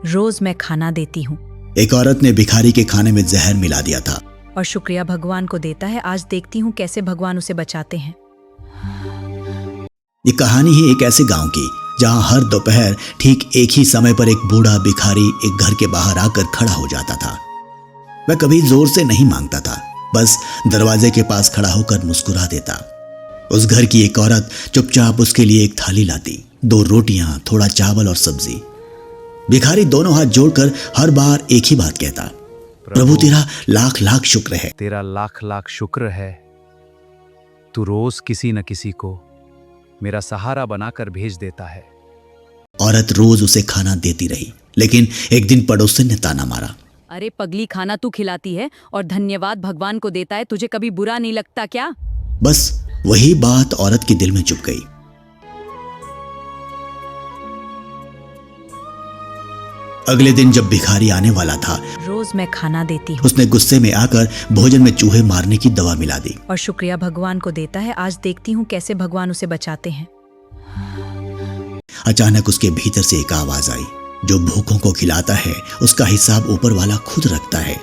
रोज मैं खाना देती हूँ। एक औरत ने भिखारी के खाने में जहर मिला दिया था और शुक्रिया भगवान को देता है। आज देखती हूँ कैसे भगवान उसे बचाते हैं। ये कहानी है एक ऐसे गांव की जहां हर दोपहर ठीक एक ही समय पर एक बूढ़ा भिखारी एक घर के बाहर आकर खड़ा हो जाता था। वह कभी जोर से नहीं मांगता था, बस दरवाजे के पास खड़ा होकर मुस्कुरा देता। उस घर की एक औरत चुपचाप उसके लिए एक थाली लाती, 2 रोटियां, थोड़ा चावल और सब्जी। भिखारी दोनों हाथ जोड़कर हर बार एक ही बात कहता, प्रभु तेरा लाख लाख शुक्र है। तेरा लाख लाख शुक्र है, तू रोज किसी न किसी को मेरा सहारा बनाकर भेज देता है। औरत रोज उसे खाना देती रही, लेकिन एक दिन पड़ोसन ने ताना मारा, अरे पगली, खाना तू खिलाती है और धन्यवाद भगवान को देता है, तुझे कभी बुरा नहीं लगता क्या? बस वही बात औरत के दिल में चुभ गई। अगले दिन जब भिखारी आने वाला था, रोज मैं खाना देती हूँ। उसने गुस्से में आकर भोजन में चूहे मारने की दवा मिला दी और शुक्रिया भगवान को देता है। आज देखती हूँ कैसे भगवान उसे बचाते हैं। अचानक उसके भीतर से एक आवाज आई, जो भूखों को खिलाता है उसका हिसाब ऊपर वाला खुद रखता है।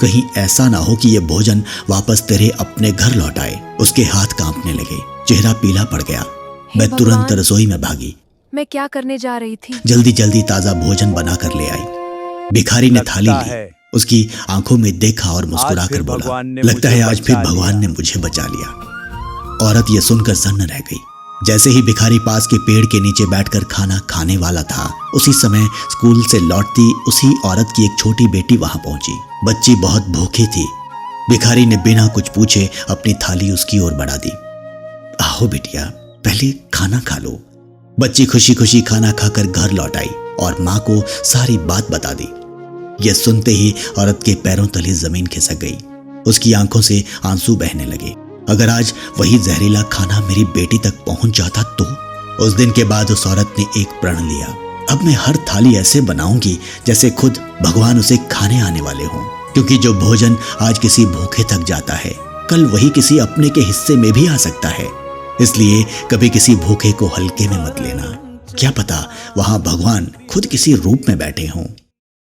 कहीं ऐसा ना हो कि ये भोजन वापस तेरे अपने घर लौट आए। उसके हाथ कांपने लगे, चेहरा पीला पड़ गया। मैं तुरंत रसोई में भागी। मैं क्या करने जा रही थी? जल्दी जल्दी ताजा भोजन बनाकर ले आई। भिखारी ने थाली ली, उसकी आंखों में देखा और मुस्कुरा कर बोला, लगता है आज फिर भगवान ने मुझे बचा लिया। औरत ये सुनकर सन्न रह गई। जैसे ही भिखारी पास के पेड़ के नीचे बैठकर खाना खाने वाला था, उसी समय स्कूल से लौटती उसी औरत की एक छोटी बेटी वहां पहुंची। बच्ची बहुत भूखी थी। भिखारी ने बिना कुछ पूछे अपनी थाली उसकी ओर बढ़ा दी। आओ बिटिया, पहले खाना खा लो। बच्ची खुशी खुशी खाना खाकर घर लौट आई और माँ को सारी बात बता दी। यह सुनते ही औरत के पैरों तले जमीन खिसक गई। उसकी आंखों से आंसू बहने लगे। अगर आज वही जहरीला खाना मेरी बेटी तक पहुंच जाता तो। उस दिन के बाद उस औरत ने एक प्रण लिया, अब मैं हर थाली ऐसे बनाऊंगी जैसे खुद भगवान उसे खाने आने वाले हों। क्योंकि जो भोजन आज किसी भूखे तक जाता है, कल वही किसी अपने के हिस्से में भी आ सकता है। इसलिए कभी किसी भूखे को हल्के में मत लेना। क्या पता वहां भगवान खुद किसी रूप में बैठे हों।